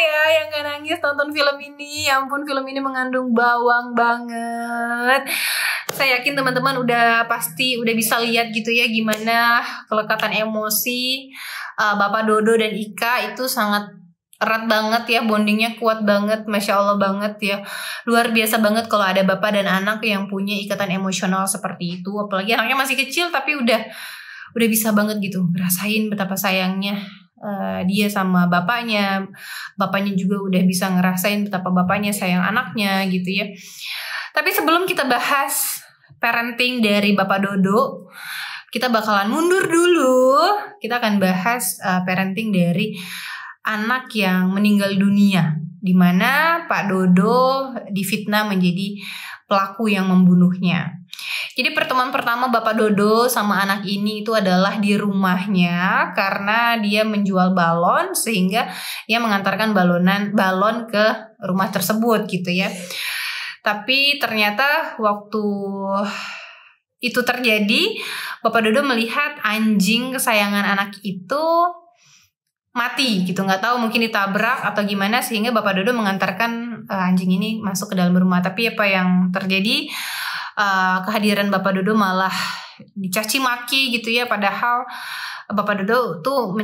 ya yang gak nangis tonton film ini. Ya ampun, film ini mengandung bawang banget. Saya yakin teman-teman pasti udah bisa lihat gitu ya gimana kelekatan emosi Bapak Dodo dan Ika itu sangat erat banget ya, bondingnya kuat banget, Masya Allah banget ya. Luar biasa banget kalau ada bapak dan anak yang punya ikatan emosional seperti itu. Apalagi anaknya masih kecil tapi udah bisa banget gitu ngerasain betapa sayangnya dia sama bapaknya. Bapaknya juga udah bisa ngerasain betapa bapaknya sayang anaknya gitu ya. Tapi sebelum kita bahas parenting dari Bapak Dodo, kita bakalan mundur dulu. Kita akan bahas parenting dari anak yang meninggal dunia, di mana Pak Dodo difitnah menjadi pelaku yang membunuhnya. Jadi pertemuan pertama Bapak Dodo sama anak ini itu adalah di rumahnya karena dia menjual balon sehingga dia mengantarkan balon ke rumah tersebut gitu ya. Tapi ternyata waktu itu terjadi, Bapak Dodo melihat anjing kesayangan anak itu mati gitu, nggak tahu mungkin ditabrak atau gimana sehingga Bapak Dodo mengantarkan anjing ini masuk ke dalam rumah. Tapi apa yang terjadi, kehadiran Bapak Dodo malah dicaci maki gitu ya, padahal Bapak Dodo tuh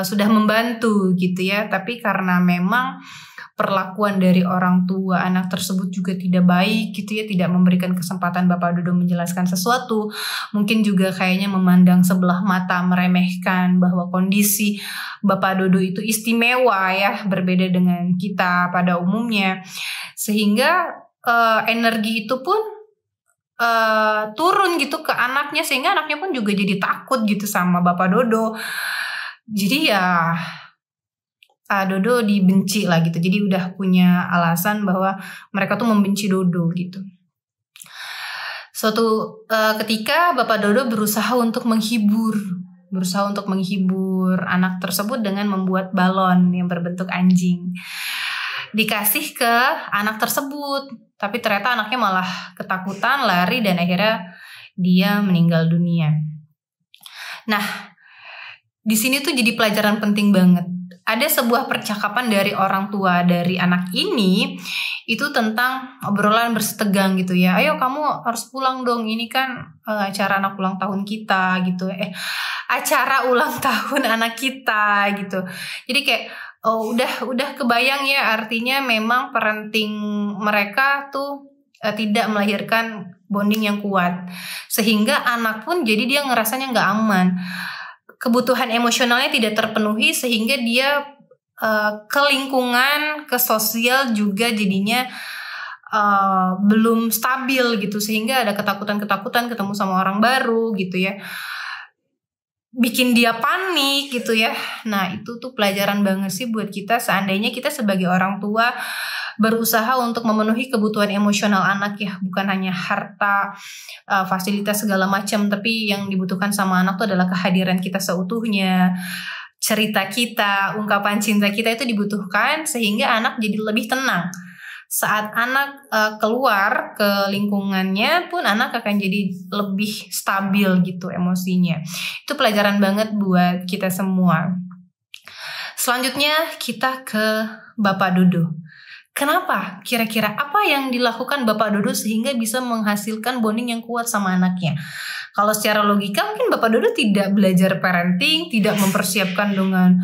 sudah membantu gitu ya. Tapi karena memang perlakuan dari orang tua anak tersebut juga tidak baik gitu ya, tidak memberikan kesempatan Bapak Dodo menjelaskan sesuatu, mungkin juga kayaknya memandang sebelah mata, meremehkan bahwa kondisi Bapak Dodo itu istimewa ya, berbeda dengan kita pada umumnya, sehingga energi itu pun turun gitu ke anaknya, sehingga anaknya pun juga jadi takut gitu sama Bapak Dodo. Jadi ya Dodo dibenci lah gitu. Jadi udah punya alasan bahwa mereka tuh membenci Dodo gitu. Suatu ketika Bapak Dodo berusaha untuk menghibur anak tersebut dengan membuat balon yang berbentuk anjing. Dikasih ke anak tersebut, tapi ternyata anaknya malah ketakutan, lari, dan akhirnya dia meninggal dunia. Nah, di sini tuh jadi pelajaran penting banget. Ada sebuah percakapan dari orang tua dari anak ini itu tentang obrolan bersetegang gitu ya. Ayo kamu harus pulang dong, ini kan acara anak ulang tahun kita gitu. Acara ulang tahun anak kita gitu. Jadi kayak udah kebayang ya, artinya memang parenting mereka tuh tidak melahirkan bonding yang kuat, sehingga anak pun jadi dia ngerasanya nggak aman. Kebutuhan emosionalnya tidak terpenuhi sehingga dia ke lingkungan, ke sosial juga jadinya belum stabil gitu, sehingga ada ketakutan ketemu sama orang baru gitu ya, bikin dia panik gitu ya. Nah itu tuh pelajaran banget sih buat kita, seandainya kita sebagai orang tua berusaha untuk memenuhi kebutuhan emosional anak ya, bukan hanya harta, fasilitas segala macam, tapi yang dibutuhkan sama anak itu adalah kehadiran kita seutuhnya, cerita kita, ungkapan cinta kita itu dibutuhkan sehingga anak jadi lebih tenang. Saat anak keluar ke lingkungannya pun anak akan jadi lebih stabil gitu emosinya. Itu pelajaran banget buat kita semua. Selanjutnya kita ke Bapak Dodo. Kenapa? Kira-kira apa yang dilakukan Bapak Dodo sehingga bisa menghasilkan bonding yang kuat sama anaknya? Kalau secara logika mungkin Bapak Dodo tidak belajar parenting, tidak mempersiapkan dengan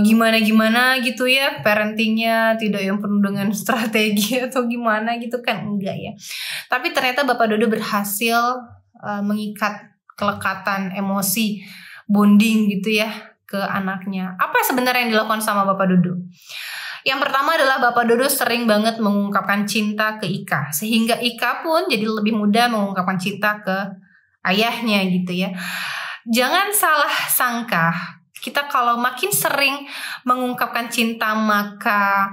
gimana-gimana gitu ya parentingnya, tidak yang penuh dengan strategi atau gimana gitu kan, enggak ya. Tapi ternyata Bapak Dodo berhasil mengikat kelekatan emosi, bonding gitu ya ke anaknya. Apa sebenarnya yang dilakukan sama Bapak Dodo? Yang pertama adalah Bapak Dodo sering banget mengungkapkan cinta ke Ika, sehingga Ika pun jadi lebih mudah mengungkapkan cinta ke ayahnya gitu ya. Jangan salah sangka, kita kalau makin sering mengungkapkan cinta maka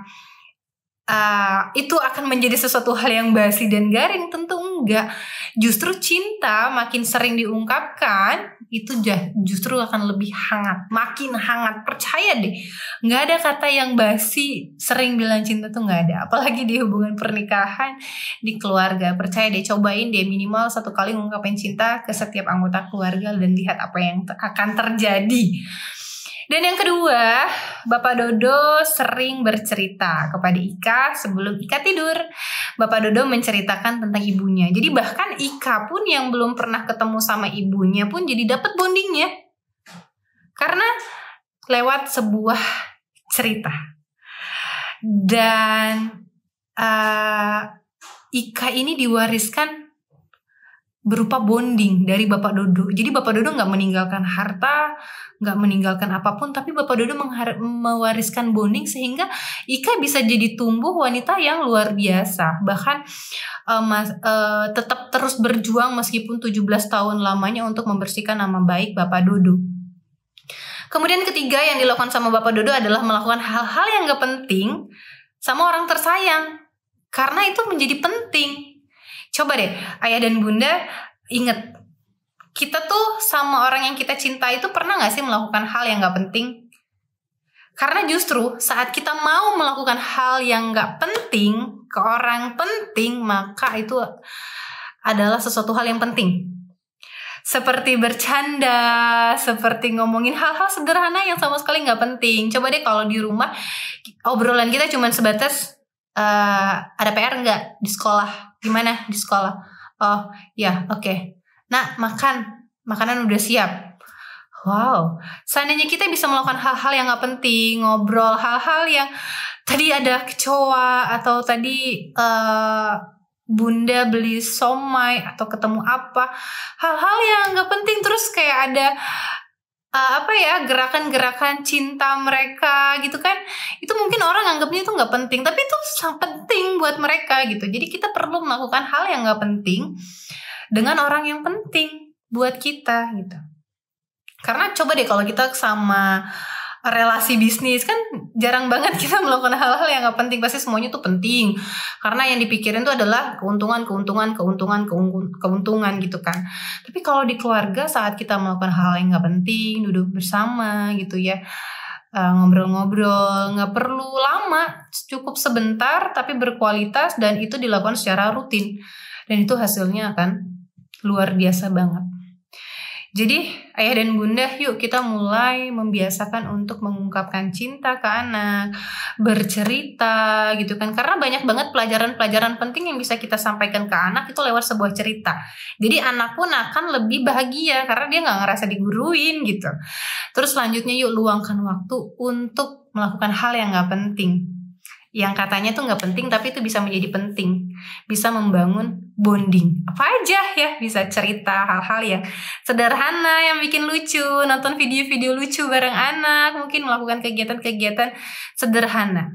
itu akan menjadi sesuatu hal yang basi dan garing. Tentu enggak. Justru cinta makin sering diungkapkan itu justru akan lebih hangat, makin hangat. Percaya deh, nggak ada kata yang basi. Sering bilang cinta tuh nggak ada, apalagi di hubungan pernikahan, di keluarga. Percaya deh, cobain deh minimal 1 kali ngungkapin cinta ke setiap anggota keluarga dan lihat apa yang akan terjadi. Dan yang kedua, Bapak Dodo sering bercerita kepada Ika sebelum Ika tidur. Bapak Dodo menceritakan tentang ibunya. Jadi bahkan Ika pun yang belum pernah ketemu sama ibunya pun jadi dapat bondingnya. Karena lewat sebuah cerita. Dan Ika ini diwariskan berupa bonding dari Bapak Dodo. Jadi Bapak Dodo gak meninggalkan harta, gak meninggalkan apapun, tapi Bapak Dodo mewariskan bonding sehingga Ika bisa jadi tumbuh wanita yang luar biasa. Bahkan tetap terus berjuang meskipun 17 tahun lamanya untuk membersihkan nama baik Bapak Dodo. Kemudian ketiga yang dilakukan sama Bapak Dodo adalah melakukan hal-hal yang gak penting sama orang tersayang. Karena itu menjadi penting. Coba deh, ayah dan bunda inget, kita tuh sama orang yang kita cinta itu pernah gak sih melakukan hal yang gak penting? Karena justru saat kita mau melakukan hal yang gak penting ke orang penting, maka itu adalah sesuatu hal yang penting. Seperti bercanda, seperti ngomongin hal-hal sederhana yang sama sekali gak penting. Coba deh kalau di rumah, obrolan kita cuma sebatas, ada PR nggak di sekolah? Gimana di sekolah? Oh ya, oke. Nah, makanan udah siap. Wow, seandainya kita bisa melakukan hal-hal yang nggak penting, ngobrol hal-hal yang tadi ada kecoa atau tadi bunda beli somai atau ketemu apa, hal-hal yang nggak penting, terus kayak ada gerakan-gerakan cinta mereka gitu kan, itu mungkin orang anggapnya itu nggak penting, tapi itu sangat penting buat mereka gitu. Jadi kita perlu melakukan hal yang nggak penting dengan orang yang penting buat kita gitu. Karena coba deh kalau kita sama relasi bisnis kan jarang banget kita melakukan hal-hal yang nggak penting, pasti semuanya tuh penting karena yang dipikirin tuh adalah keuntungan gitu kan. Tapi kalau di keluarga saat kita melakukan hal yang nggak penting, duduk bersama gitu ya, ngobrol-ngobrol, nggak perlu lama, cukup sebentar tapi berkualitas, dan itu dilakukan secara rutin, dan itu hasilnya akan luar biasa banget. Jadi ayah dan bunda, yuk kita mulai membiasakan untuk mengungkapkan cinta ke anak, bercerita gitu kan. Karena banyak banget pelajaran-pelajaran penting yang bisa kita sampaikan ke anak itu lewat sebuah cerita. Jadi anak pun akan lebih bahagia karena dia gak ngerasa diguruin gitu. Terus selanjutnya yuk luangkan waktu untuk melakukan hal yang gak penting, yang katanya tuh gak penting tapi itu bisa menjadi penting, bisa membangun bonding. Apa aja ya, bisa cerita hal-hal yang sederhana yang bikin lucu, nonton video-video lucu bareng anak, mungkin melakukan kegiatan-kegiatan sederhana.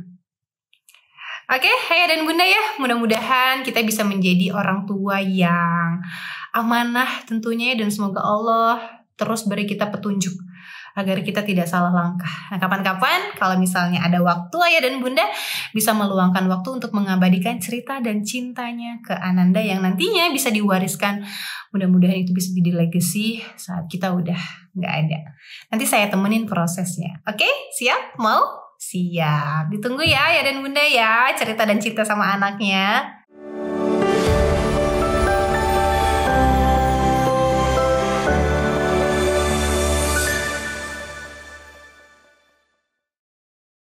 Oke, ayah dan bunda ya, mudah-mudahan kita bisa menjadi orang tua yang amanah tentunya, dan semoga Allah terus beri kita petunjuk agar kita tidak salah langkah. Nah, kapan-kapan kalau misalnya ada waktu, ayah dan bunda bisa meluangkan waktu untuk mengabadikan cerita dan cintanya ke Ananda yang nantinya bisa diwariskan. Mudah-mudahan itu bisa jadi legacy saat kita udah gak ada. Nanti saya temenin prosesnya. Oke, siap? Mau? Siap. Ditunggu ya ayah dan bunda ya, cerita dan cinta sama anaknya.